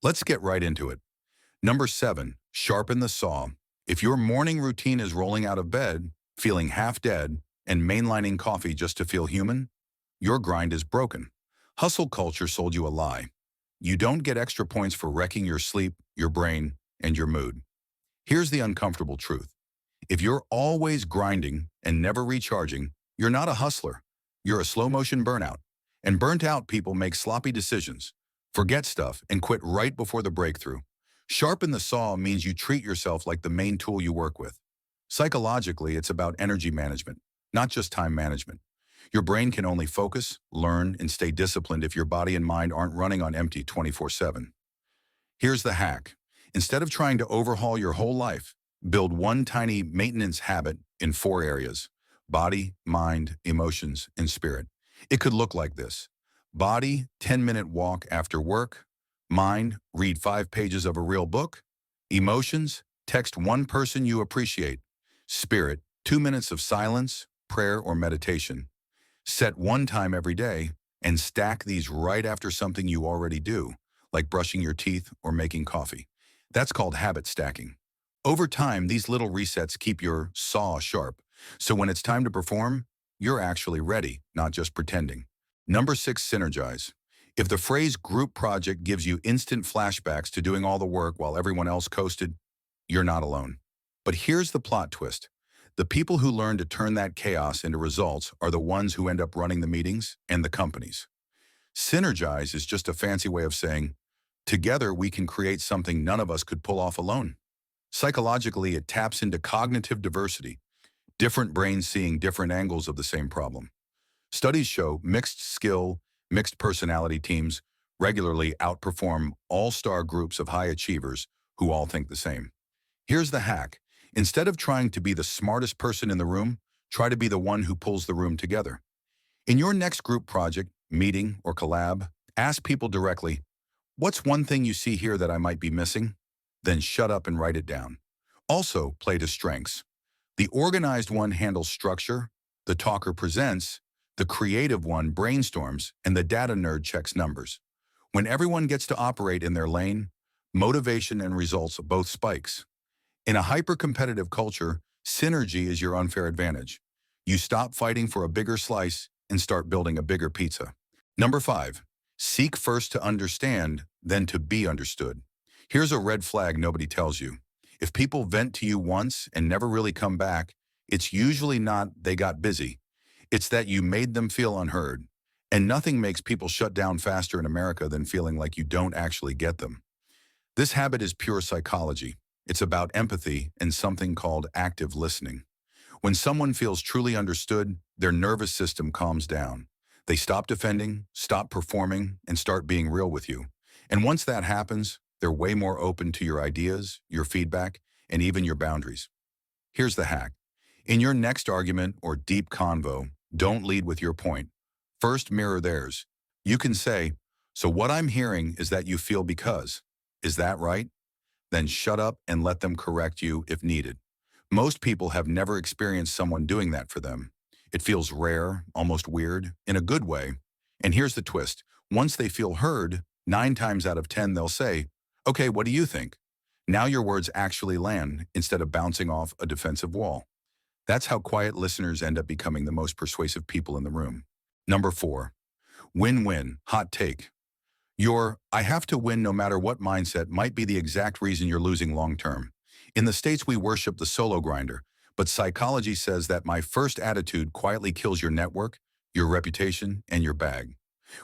Let's get right into it. Number 7, sharpen the saw. If your morning routine is rolling out of bed, feeling half dead, and mainlining coffee just to feel human, your grind is broken. Hustle culture sold you a lie. You don't get extra points for wrecking your sleep, your brain, and your mood. Here's the uncomfortable truth. If you're always grinding and never recharging, you're not a hustler. You're a slow-motion burnout. And burnt-out people make sloppy decisions, forget stuff, and quit right before the breakthrough. Sharpen the saw means you treat yourself like the main tool you work with. Psychologically, it's about energy management, not just time management. Your brain can only focus, learn, and stay disciplined if your body and mind aren't running on empty 24/7. Here's the hack. Instead of trying to overhaul your whole life, build one tiny maintenance habit in 4 areas: body, mind, emotions, and spirit. It could look like this. Body, 10-minute walk after work. Mind, read 5 pages of a real book. Emotions, text one person you appreciate. Spirit, 2 minutes of silence, prayer, or meditation. Set one time every day and stack these right after something you already do, like brushing your teeth or making coffee. That's called habit stacking. Over time, these little resets keep your saw sharp, so when it's time to perform, you're actually ready, not just pretending. Number 6, synergize. If the phrase group project gives you instant flashbacks to doing all the work while everyone else coasted, you're not alone. But here's the plot twist. The people who learn to turn that chaos into results are the ones who end up running the meetings and the companies. Synergize is just a fancy way of saying, together we can create something none of us could pull off alone. Psychologically, it taps into cognitive diversity, different brains seeing different angles of the same problem. Studies show mixed skill, mixed personality teams regularly outperform all-star groups of high achievers who all think the same. Here's the hack. Instead of trying to be the smartest person in the room, try to be the one who pulls the room together. In your next group project, meeting, or collab, ask people directly, what's one thing you see here that I might be missing? Then shut up and write it down. Also, play to strengths. The organized one handles structure, the talker presents, the creative one brainstorms, and the data nerd checks numbers. When everyone gets to operate in their lane, motivation and results both spikes. In a hyper-competitive culture, synergy is your unfair advantage. You stop fighting for a bigger slice and start building a bigger pizza. Number 5, seek first to understand, then to be understood. Here's a red flag nobody tells you. If people vent to you once and never really come back, it's usually not they got busy. It's that you made them feel unheard. And nothing makes people shut down faster in America than feeling like you don't actually get them. This habit is pure psychology. It's about empathy and something called active listening. When someone feels truly understood, their nervous system calms down. They stop defending, stop performing, and start being real with you. And once that happens, they're way more open to your ideas, your feedback, and even your boundaries. Here's the hack. In your next argument or deep convo, don't lead with your point. First, mirror theirs. You can say, so what I'm hearing is that you feel because. Is that right? Then shut up and let them correct you if needed. Most people have never experienced someone doing that for them. It feels rare, almost weird, in a good way. And here's the twist. Once they feel heard, 9 times out of 10 they'll say, okay, what do you think? Now your words actually land instead of bouncing off a defensive wall. That's how quiet listeners end up becoming the most persuasive people in the room. Number 4, win-win, hot take. Your I have to win no matter what mindset might be the exact reason you're losing long-term. In the States, we worship the solo grinder, but psychology says that my first attitude quietly kills your network, your reputation, and your bag.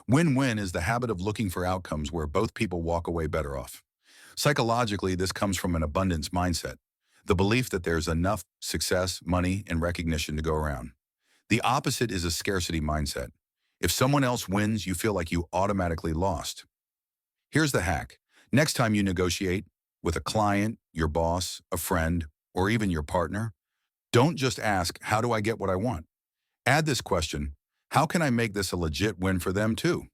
Win-win is the habit of looking for outcomes where both people walk away better off. Psychologically, this comes from an abundance mindset, the belief that there's enough success, money, and recognition to go around. The opposite is a scarcity mindset. If someone else wins, you feel like you automatically lost. Here's the hack. Next time you negotiate with a client, your boss, a friend, or even your partner, don't just ask, how do I get what I want? Add this question, how can I make this a legit win for them too?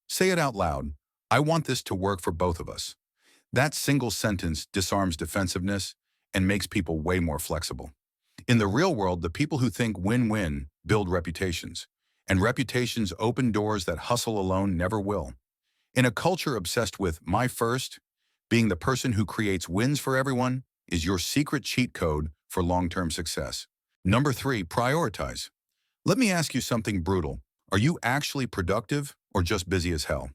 Say it out loud. I want this to work for both of us. That single sentence disarms defensiveness and makes people way more flexible. In the real world, the people who think win-win build reputations, and reputations open doors that hustle alone never will. In a culture obsessed with my first, Being the person who creates wins for everyone is your secret cheat code for long-term success. Number 3, prioritize. Let me ask you something brutal. Are you actually productive or just busy as hell?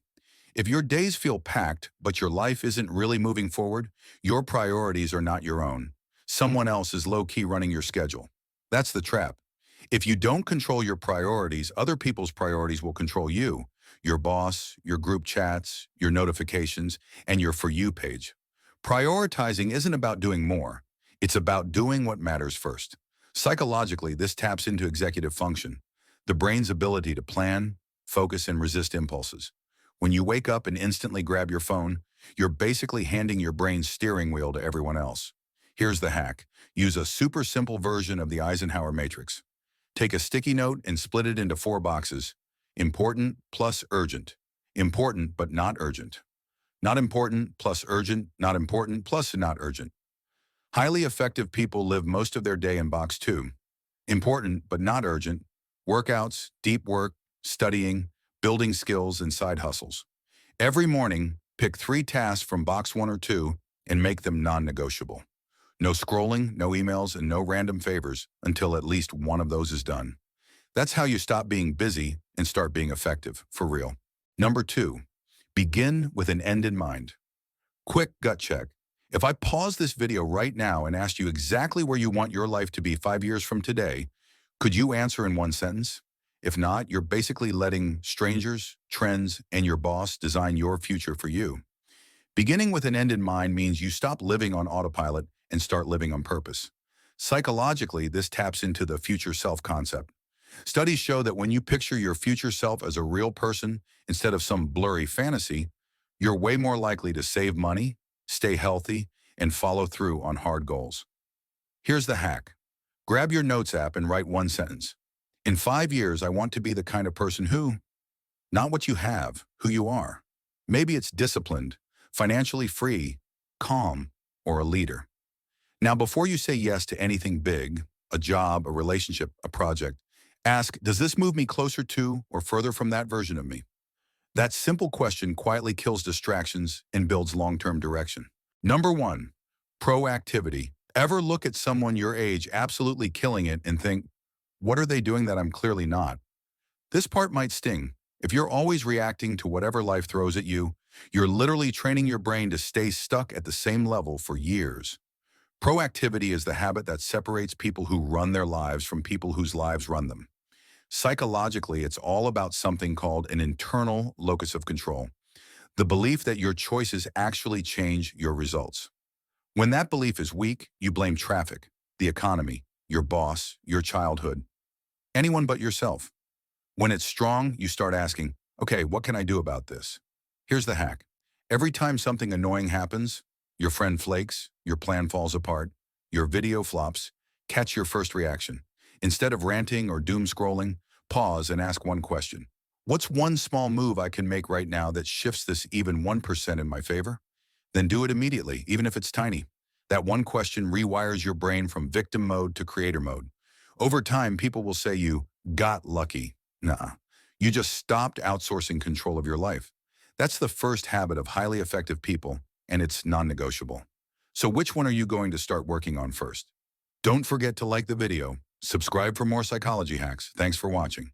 If your days feel packed, but your life isn't really moving forward, your priorities are not your own. Someone else is low-key running your schedule. That's the trap. If you don't control your priorities, other people's priorities will control you. Your boss, your group chats, your notifications, and your For You page. Prioritizing isn't about doing more. It's about doing what matters first. Psychologically, this taps into executive function, the brain's ability to plan, focus, and resist impulses. When you wake up and instantly grab your phone, you're basically handing your brain's steering wheel to everyone else. Here's the hack. Use a super simple version of the Eisenhower matrix. Take a sticky note and split it into 4 boxes. Important plus urgent. Important but not urgent. Not important plus urgent. Not important plus not urgent. Highly effective people live most of their day in box 2. Important but not urgent. Workouts, deep work, studying, building skills, and side hustles. Every morning, pick 3 tasks from box 1 or 2 and make them non-negotiable. No scrolling, no emails, and no random favors until at least one of those is done. That's how you stop being busy and start being effective, for real. Number 2, begin with an end in mind. Quick gut check. If I pause this video right now and asked you exactly where you want your life to be 5 years from today, could you answer in one sentence? If not, you're basically letting strangers, trends, and your boss design your future for you. Beginning with an end in mind means you stop living on autopilot and start living on purpose. Psychologically, this taps into the future self concept. Studies show that when you picture your future self as a real person instead of some blurry fantasy, you're way more likely to save money, stay healthy, and follow through on hard goals. Here's the hack. Grab your notes app and write one sentence. In 5 years, I want to be the kind of person who, not what you have, who you are. Maybe it's disciplined, financially free, calm, or a leader. Now, before you say yes to anything big, a job, a relationship, a project, ask, does this move me closer to or further from that version of me? That simple question quietly kills distractions and builds long-term direction. Number 1, proactivity. Ever look at someone your age absolutely killing it and think, what are they doing that I'm clearly not? This part might sting. If you're always reacting to whatever life throws at you, you're literally training your brain to stay stuck at the same level for years. Proactivity is the habit that separates people who run their lives from people whose lives run them. Psychologically, it's all about something called an internal locus of control, the belief that your choices actually change your results. When that belief is weak, you blame traffic, the economy, your boss, your childhood, anyone but yourself. When it's strong, you start asking, okay, what can I do about this? Here's the hack. Every time something annoying happens, your friend flakes, your plan falls apart, your video flops, catch your first reaction. Instead of ranting or doom scrolling, pause and ask one question. What's one small move I can make right now that shifts this even 1% in my favor? Then do it immediately, even if it's tiny. That one question rewires your brain from victim mode to creator mode. Over time, people will say you got lucky. Nah, you just stopped outsourcing control of your life. That's the first habit of highly effective people, and it's non-negotiable. So which one are you going to start working on first? Don't forget to like the video, subscribe for more psychology hacks. Thanks for watching.